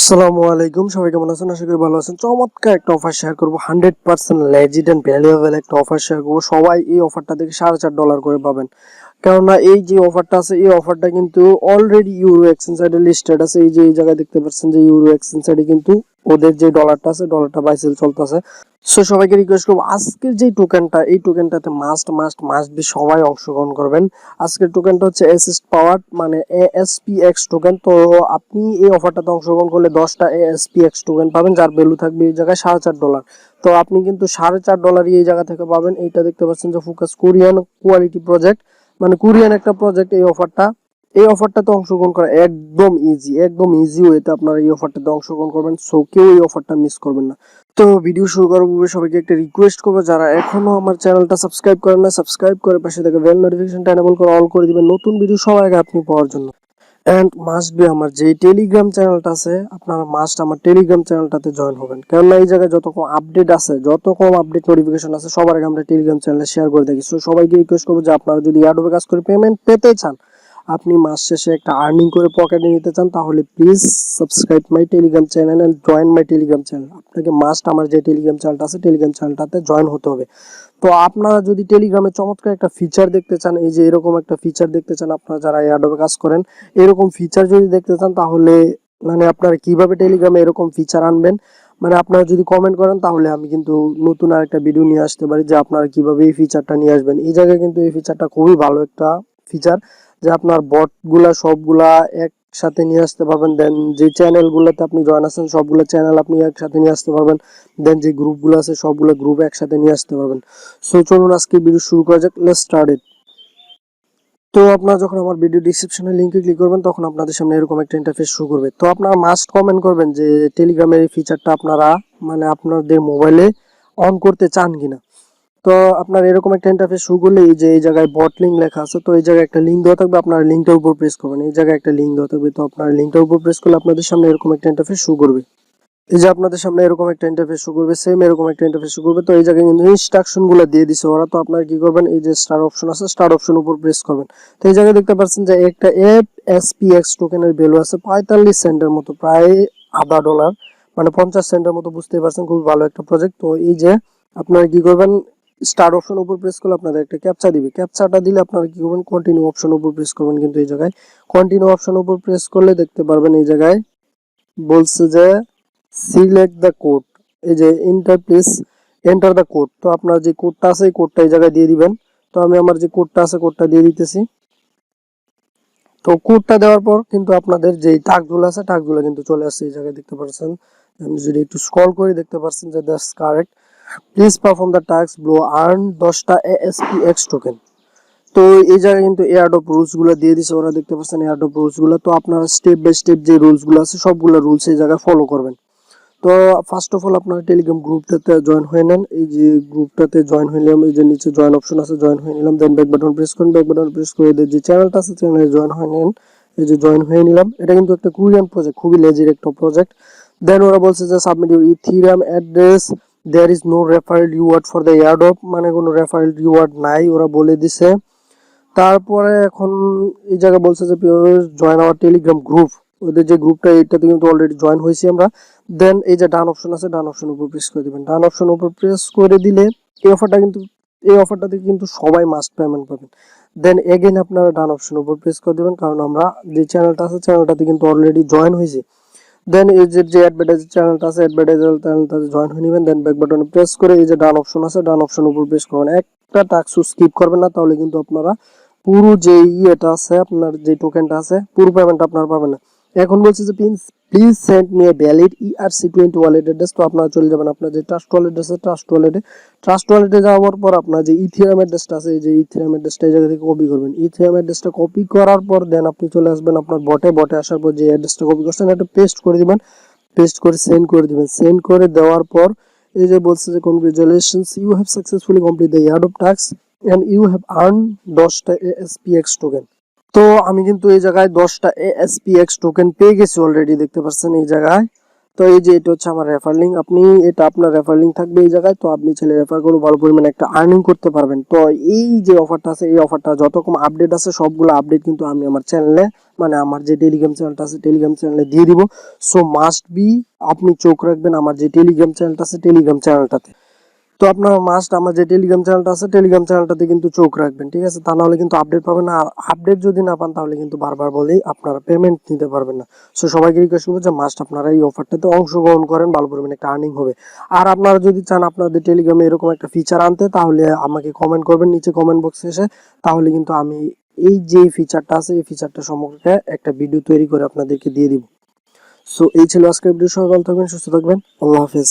আসসালামু আলাইকুম, সবাই কেমন আছেন? আশা করি ভালো আছেন। চমৎকার একটা অফার শেয়ার করবো, 100% লেজিট এন্ড ভ্যালুয়েবল একটা অফার শেয়ার করবো। সবাই এই অফারটা থেকে $4.5 করে পাবেন। কেননা এই যে অফারটা আছে, এই অফারটা কিন্তু অলরেডি ইউরো এক্সচেঞ্জ সাইডে লিস্টেড আছে। এই যে এই জায়গায় দেখতে পাচ্ছেন যে ইউরো এক্সচেঞ্জ সাইডে কিন্তু ওদের যে ডলারটা আছে, ডলারটা বাই সেল চলতেছে। সো সবাইকে রিকোয়েস্ট করবো, আজকের যে টোকেনটা, এই টোকেনটাতে মাস্ট বি সবাই অংশগ্রহণ করবেন। আজকের টোকেনটা হচ্ছে অ্যাসিস্ট পাওয়ার, মানে ASPX টোকেন। তো আপনি এই অফারটাতে অংশগ্রহণ করলে 10টা ASPX টোকেন পাবেন, যার ভ্যালু থাকবে এই জায়গায় $4.5। তো আপনি কিন্তু $4.5 এই জায়গা থেকে পাবেন। এইটা দেখতে পাচ্ছেন যে ফোকাস কোরিয়ান কোয়ালিটি প্রজেক্ট, মানে কোরিয়ান একটা প্রজেক্ট। এই অফারটাতে অংশগ্রহণ করা একদম ইজি ওয়েতে আপনারা এই অফারটাতে অংশগ্রহণ করবেন। সো কেউ এই অফারটা মিস করবেন না। তো ভিডিও শুরু করার পূর্বে সবাইকে একটা রিকোয়েস্ট করবো, যারা এখনো আমার চ্যানেলটা সাবস্ক্রাইব করেন না, সাবস্ক্রাইব করে পাশে থেকে বেল নোটিফিকেশনটা এনেবল করে অল করে দিবেন, নতুন ভিডিও সবার আগে আপনি পাওয়ার জন্য। এন্ড মাস্ট বি আমার যে টেলিগ্রাম চ্যানেলটা আছে, আপনারা মাস্ট আমার টেলিগ্রাম চ্যানেলটাতে জয়েন হবেন। কেননা এই জায়গায় যত কম আপডেট আছে, যত কম আপডেট নোটিফিকেশন আছে, সবার আগে আমরা টেলিগ্রাম চ্যানেলে শেয়ার করে থাকি। সো সবাইকে রিকোয়েস্ট করবো যে আপনারা যদি অ্যাডোবে কাজ করে পেমেন্ট পেতে চান, আপনি মাস শেষে একটা আর্নিং করে পকেটে নিতে চান, তাহলে please subscribe my Telegram channel and join my Telegram channel. আপনাকে মাস্ট আমার যে টেলিগ্রাম চ্যানেলটা আছে, টেলিগ্রাম চ্যানেলটাতে জয়েন হতে হবে। তো আপনারা যদি টেলিগ্রামে চমৎকার একটা ফিচার দেখতে চান, এই যে এরকম একটা ফিচার দেখতে চান, আপনারা যারা অ্যাডোবে কাজ করেন, এরকম ফিচার যদি দেখতে চান, তাহলে মানে আপনারা কিভাবে টেলিগ্রামে এরকম ফিচার আনবেন, মানে আপনারা যদি কমেন্ট করেন, তাহলে আমি কিন্তু নতুন আরেকটা ভিডিও নিয়ে আসতে পারি যে আপনারা কিভাবে এই ফিচারটা নিয়ে আসবেন। এই জায়গায় কিন্তু এই ফিচারটা খুবই ভালো একটা ফিচার, যে আপনার বটগুলা সবগুলা একসাথে নিয়ে আসতে পারবেন। দেন যে চ্যানেলগুলোতে আপনি জয়েন আছেন, সবগুলো চ্যানেল আপনি একসাথে নিয়ে আসতে পারবেন। দেন যে গ্রুপগুলো আছে, সবগুলো গ্রুপ একসাথে নিয়ে আসতে পারবেন। সো চলুন আজকে ভিডিও শুরু করা যাক। Let's start it. তো আপনারা যখন আমার ভিডিও ডিসক্রিপশনে লিংকে ক্লিক করবেন, তখন আপনাদের সামনে এরকম একটা ইন্টারফেস শো করবে। তো আপনারা মাস্ট কমেন্ট করবেন যে টেলিগ্রামের এই ফিচারটা আপনারা মানে আপনাদের মোবাইলে অন করতে চান কিনা। তো আপনার এরকম একটা ইন্টারফেস শো করলে এই যে এই জায়গায় বট লিঙ্ক লেখা আছে, তো এই জায়গায় একটা লিঙ্ক দেওয়া থাকবে, আপনার লিঙ্কটার উপর প্রেস করবেন। এই জায়গায় একটা লিঙ্ক দেওয়া থাকবে, তো আপনার লিঙ্কটার উপর প্রেস করলে আপনাদের সামনে এরকম একটা ইন্টারফেস শো করবে। এই যে আপনাদের সামনে এরকম একটা ইন্টারফেস শো করবে, সেম এরকম একটা ইন্টারফেস শো করবে। তো এই জায়গায় কিন্তু ইনস্ট্রাকশন গুলো দিয়ে দিছে ওরা। তো আপনারা কি করবেন, এই যে স্টার অপশন আছে, স্টার অপশন উপর প্রেস করবেন। তো এই জায়গায় দেখতে পাচ্ছেন যে একটা ASPX টোকেনের ভ্যালু আছে 45 সেন্টের মতো, প্রায় $0.5, মানে 50 সেন্টের মতো, বুঝতেই পারছেন খুব ভালো একটা প্রজেক্ট। তো এই যে আপনারা কি করবেন, স্টার অপশন উপর প্রেস করলে আপনাদের একটা ক্যাপচা দিবে। ক্যাপচাটা দিলে আপনারা কি করবেন, কন্টিনিউ অপশন উপর প্রেস করবেন। কিন্তু এই জায়গায় কন্টিনিউ অপশন উপর প্রেস করলে দেখতে পারবেন এই জায়গায় বলছে যে সিলেক্ট দ্য কোড, এই যে এন্টার দ্য কোড। তো আপনার যে কোডটা আছে, এই কোডটা এই জায়গায় দিয়ে দিবেন। তো আমি আমার যে কোডটা আছে, কোডটা দিয়ে দিতেছি। তো কোডটা দেওয়ার পর কিন্তু আপনাদের যে টাস্কগুলো আছে, টাস্কগুলো কিন্তু চলে আসছে। এই জায়গায় দেখতে পাচ্ছেন, আমি যদি একটু স্ক্রল করি দেখতে পাচ্ছেন যে that's correct, please perform the task below earn 10টা ASPX টোকেন। তো এই জায়গায় কিন্তু এয়ারড্রপ রুলস গুলো দিয়ে দিছে ওরা, দেখতে পাচ্ছেন এয়ারড্রপ রুলস গুলো। তো আপনারা স্টেপ বাই স্টেপ যে রুলস গুলো আছে, সবগুলো রুলস এই জায়গায় ফলো করবেন। তো ফার্স্ট অফ অল আপনারা টেলিগ্রাম গ্রুপটাতে জয়েন হয়ে নেন। এই যে গ্রুপটাতে জয়েন হয়ে নিলাম, এই যে নিচে জয়েন অপশন আছে, জয়েন হয়ে নিলাম। দেন ব্যাক বাটন প্রেস করুন, ব্যাক বাটন প্রেস করে এদের যে চ্যানেলটা আছে, চ্যানেলে জয়েন হয়ে নেন। এই যে জয়েন হয়ে নিলাম। এটা কিন্তু একটা কোরিয়ান প্রজেক্ট, খুবই লেজির একটা প্রজেক্ট। দেন ওরা বলছে যে submit your Ethereum address, there is no referral reward for the airdrop, মানে কোনো রেফারেল রিওয়ার্ড নাই, ওরা বলে দিছে। তারপরে এখন এই জায়গায় বলছে যে জয়েন আওয়ার টেলিগ্রাম গ্রুপ, ওদের যে গ্রুপটা, এইটাতে কিন্তু অলরেডি জয়েন হয়েছি আমরা। দেন এই যে ডান অপশন আছে, ডান অপশন উপর প্রেস করে দিবেন। ডান অপশন উপর প্রেস করে দিলে এই অফারটাতে কিন্তু সবাই মাস্ট পেমেন্ট পাবেন। দেন এগেইন আপনারা ডান অপশন উপর প্রেস করে দিবেন, কারণ আমরা যে চ্যানেলটা আছে, চ্যানেলটাতে কিন্তু অলরেডি জয়েন হয়েছি। দেন এই যে অ্যাডভার্টাইজ চ্যানেলটা আছে, অ্যাডভার্টাইজ চ্যানেলটাতে জয়েন হয়ে নেবেন। দেন ব্যাক বাটনে প্রেস করে এই যে ডান অপশন আছে, ডান অপশন উপর প্রেস করবেন। একটা টাস্ক স্কিপ করবেন না, তাহলে কিন্তু আপনারা পুরো যে ইয়েটা আছে, আপনার যে টোকেনটা আছে, পুরো পেমেন্ট আপনারা পাবেন না। এখন বলছে যে please send me a valid ERC20 wallet address. তো আপনারা চলে যাবেন আপনার যে ট্রাস্ট ওয়ালেট আছে, ট্রাস্ট ওয়ালেটে যাওয়ার পর আপনার যে ইথিরিয়াম অ্যাড্রেসটা আছে, এই যে ইথিরিয়াম অ্যাড্রেসটা এই জায়গা থেকে কপি করবেন। ইথিরিয়াম অ্যাড্রেসটা কপি করার পর দেন আপনি চলে আসবেন আপনার বটে আসার পর যে অ্যাড্রেসটা কপি করছেন, এটা পেস্ট করে দিবেন। পেস্ট করে সেন্ড করে দিবেন। সেন্ড করে দেওয়ার পর এই যে বলছে যে congratulations, you have successfully complete the airdrop task and you have earned 10টা ASPX টোকেন। তো আমি কিন্তু এই জায়গায় 10টা ASPX টোকেন পেয়ে গেছি অলরেডি, দেখতে পাচ্ছেন এই জায়গায়। তো এই যে এটা হচ্ছে আমার রেফার লিঙ্ক, আপনি এটা আপনার রেফার লিঙ্ক থাকবে এই জায়গায়, তো আপনি ছেলে রেফার করে ভালো পরিমাণে একটা আর্নিং করতে পারবেন। তো এই যে অফারটা আছে, এই অফারটা যত রকম আপডেট আছে সবগুলো আপডেট কিন্তু আমি আমার চ্যানেলে, মানে আমার যে টেলিগ্রাম চ্যানেলটা আছে টেলিগ্রাম চ্যানেলে দিয়ে দিব। সো মাস্ট বি আপনি চোখ রাখবেন আমার যে টেলিগ্রাম চ্যানেলটা আছে টেলিগ্রাম চ্যানেলটাতে। তো আপনারা মাস্ট আমার যে টেলিগ্রাম চ্যানেলটা আছে টেলিগ্রাম চ্যানেলটাতে কিন্তু চোখ রাখবেন, ঠিক আছে? তা নাহলে কিন্তু আপডেট পাবেন না, আর আপডেট যদি না পান তাহলে কিন্তু বারবার বলেই আপনারা পেমেন্ট নিতে পারবেন না। সো সবাইকে রিকোয়েস্ট করবো যে মাস্ট আপনারা এই অফারটাতে অংশগ্রহণ করেন, ভালো পরিমাণে একটা আর্নিং হবে। আর আপনারা যদি চান আপনাদের টেলিগ্রামে এরকম একটা ফিচার আনতে, তাহলে আমাকে কমেন্ট করবেন নিচে কমেন্ট বক্সে এসে, তাহলে কিন্তু আমি এই যে ফিচারটা আছে এই ফিচারটা সম্পর্কে একটা ভিডিও তৈরি করে আপনাদেরকে দিয়ে দিব। সো এই ছিল আজকের ভিডিও, সবাই ভালো থাকবেন, সুস্থ থাকবেন, আল্লাহ হাফেজ।